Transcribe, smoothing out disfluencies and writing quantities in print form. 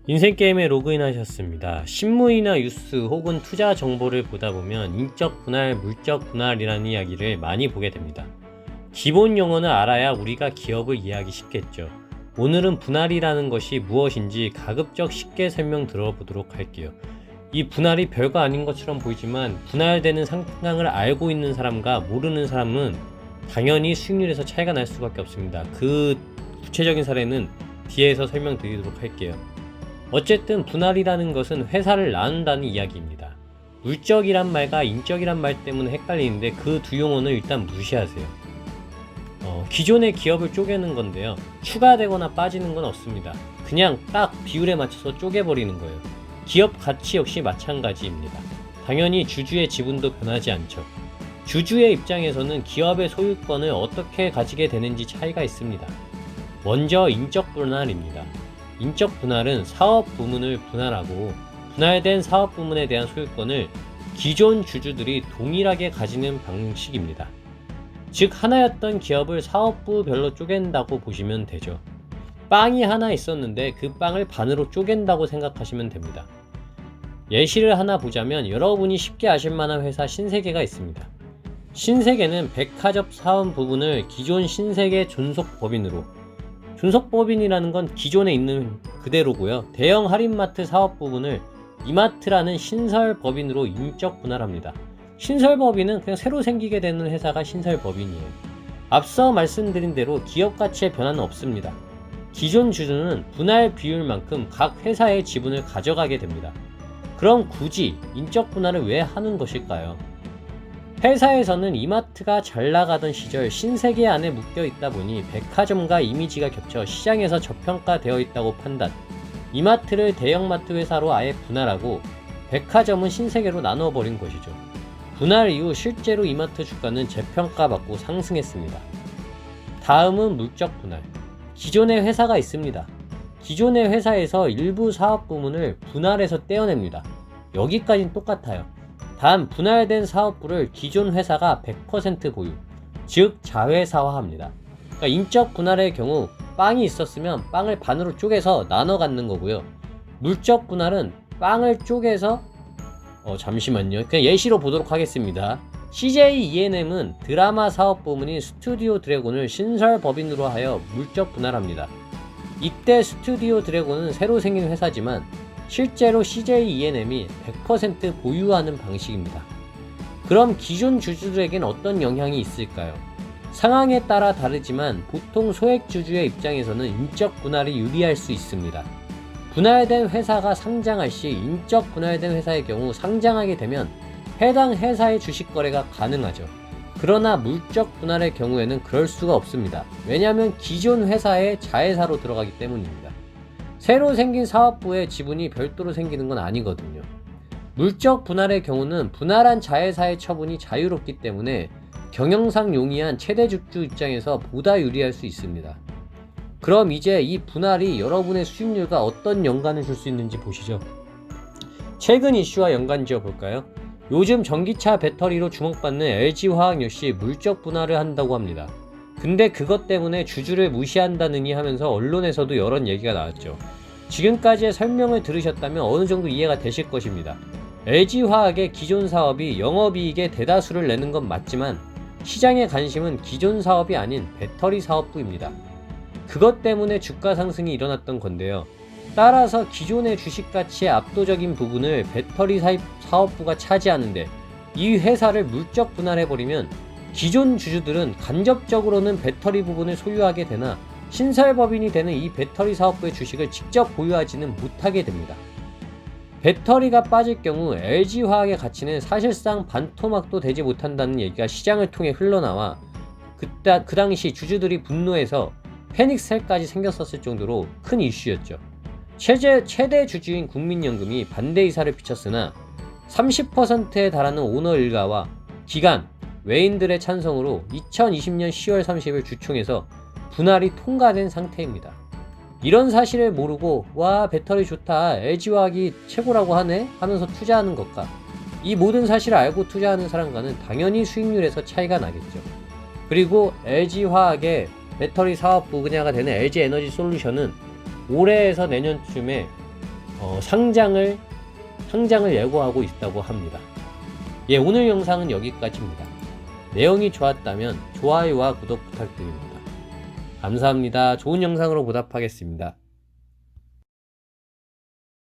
인생게임에 로그인하셨습니다. 신문이나 뉴스 혹은 투자 정보를 보다 보면 인적 분할, 물적 분할이라는 이야기를 많이 보게 됩니다. 기본 용어는 알아야 우리가 기업을 이해하기 쉽겠죠. 오늘은 분할이라는 것이 무엇인지 가급적 쉽게 설명 들어보도록 할게요. 이 분할이 별거 아닌 것처럼 보이지만 분할되는 상황을 알고 있는 사람과 모르는 사람은 당연히 수익률에서 차이가 날 수밖에 없습니다. 그 구체적인 사례는 뒤에서 설명드리도록 할게요. 어쨌든 분할이라는 것은 회사를 나눈다는 이야기입니다. 물적이란 말과 인적이란 말 때문에 헷갈리는데 그 두 용어는 일단 무시하세요. 기존의 기업을 쪼개는 건데요. 추가되거나 빠지는 건 없습니다. 그냥 딱 비율에 맞춰서 쪼개버리는 거예요. 기업 가치 역시 마찬가지입니다. 당연히 주주의 지분도 변하지 않죠. 주주의 입장에서는 기업의 소유권을 어떻게 가지게 되는지 차이가 있습니다. 먼저 인적 분할입니다. 인적 분할은 사업 부문을 분할하고 분할된 사업 부문에 대한 소유권을 기존 주주들이 동일하게 가지는 방식입니다. 즉 하나였던 기업을 사업부별로 쪼갠다고 보시면 되죠. 빵이 하나 있었는데 그 빵을 반으로 쪼갠다고 생각하시면 됩니다. 예시를 하나 보자면 여러분이 쉽게 아실 만한 회사 신세계가 있습니다. 신세계는 백화점 사업 부분을 기존 신세계 존속법인으로, 존속법인이라는 건 기존에 있는 그대로고요. 대형 할인마트 사업 부분을 이마트라는 신설법인으로 인적 분할합니다. 신설법인은 그냥 새로 생기게 되는 회사가 신설법인이에요. 앞서 말씀드린 대로 기업 가치의 변화는 없습니다. 기존 주주는 분할 비율만큼 각 회사의 지분을 가져가게 됩니다. 그럼 굳이 인적 분할을 왜 하는 것일까요? 회사에서는 이마트가 잘 나가던 시절 신세계 안에 묶여 있다 보니 백화점과 이미지가 겹쳐 시장에서 저평가되어 있다고 판단, 이마트를 대형마트 회사로 아예 분할하고 백화점은 신세계로 나눠버린 것이죠. 분할 이후 실제로 이마트 주가는 재평가받고 상승했습니다. 다음은 물적 분할. 기존의 회사가 있습니다. 기존의 회사에서 일부 사업 부문을 분할해서 떼어냅니다. 여기까지는 똑같아요. 단 분할된 사업부를 기존 회사가 100% 보유, 즉 자회사화합니다. 그러니까 인적 분할의 경우 빵이 있었으면 빵을 반으로 쪼개서 나눠 갖는 거고요. 물적 분할은 빵을 쪼개서 잠시만요. 그냥 예시로 보도록 하겠습니다. CJ ENM은 드라마 사업 부문인 스튜디오 드래곤을 신설법인으로 하여 물적 분할합니다. 이때 스튜디오 드래곤은 새로 생긴 회사지만 실제로 CJ ENM이 100% 보유하는 방식입니다. 그럼 기존 주주들에겐 어떤 영향이 있을까요? 상황에 따라 다르지만 보통 소액주주의 입장에서는 인적 분할이 유리할 수 있습니다. 분할된 회사가 상장할 시 인적 분할된 회사의 경우 상장하게 되면 해당 회사의 주식 거래가 가능하죠. 그러나 물적 분할의 경우에는 그럴 수가 없습니다. 왜냐하면 기존 회사의 자회사로 들어가기 때문입니다. 새로 생긴 사업부의 지분이 별도로 생기는 건 아니거든요. 물적 분할의 경우는 분할한 자회사의 처분이 자유롭기 때문에 경영상 용이한 최대 주주 입장에서 보다 유리할 수 있습니다. 그럼 이제 이 분할이 여러분의 수익률과 어떤 연관을 줄 수 있는지 보시죠. 최근 이슈와 연관 지어 볼까요? 요즘 전기차 배터리로 주목받는 LG화학 역시 물적 분할을 한다고 합니다. 근데 그것 때문에 주주를 무시한다느니 하면서 언론에서도 여러 얘기가 나왔죠. 지금까지의 설명을 들으셨다면 어느 정도 이해가 되실 것입니다. LG화학의 기존 사업이 영업이익의 대다수를 내는 건 맞지만 시장의 관심은 기존 사업이 아닌 배터리 사업부입니다. 그것 때문에 주가 상승이 일어났던 건데요. 따라서 기존의 주식 가치의 압도적인 부분을 배터리 사업부가 차지하는데 이 회사를 물적 분할해버리면 기존 주주들은 간접적으로는 배터리 부분을 소유하게 되나 신설법인이 되는 이 배터리 사업부의 주식을 직접 보유하지는 못하게 됩니다. 배터리가 빠질 경우 LG화학의 가치는 사실상 반토막도 되지 못한다는 얘기가 시장을 통해 흘러나와 그 당시 주주들이 분노해서 패닉셀까지 생겼었을 정도로 큰 이슈였죠. 최대 주주인 국민연금이 반대 의사를 비쳤으나 30%에 달하는 오너 일가와 기관, 외인들의 찬성으로 2020년 10월 30일 주총에서 분할이 통과된 상태입니다. 이런 사실을 모르고 와 배터리 좋다 LG화학이 최고라고 하네 하면서 투자하는 것과 이 모든 사실을 알고 투자하는 사람과는 당연히 수익률에서 차이가 나겠죠. 그리고 LG화학의 배터리 사업 분야가 되는 LG에너지 솔루션은 올해에서 내년쯤에 상장을 예고하고 있다고 합니다. 예, 오늘 영상은 여기까지입니다. 내용이 좋았다면 좋아요와 구독 부탁드립니다. 감사합니다. 좋은 영상으로 보답하겠습니다.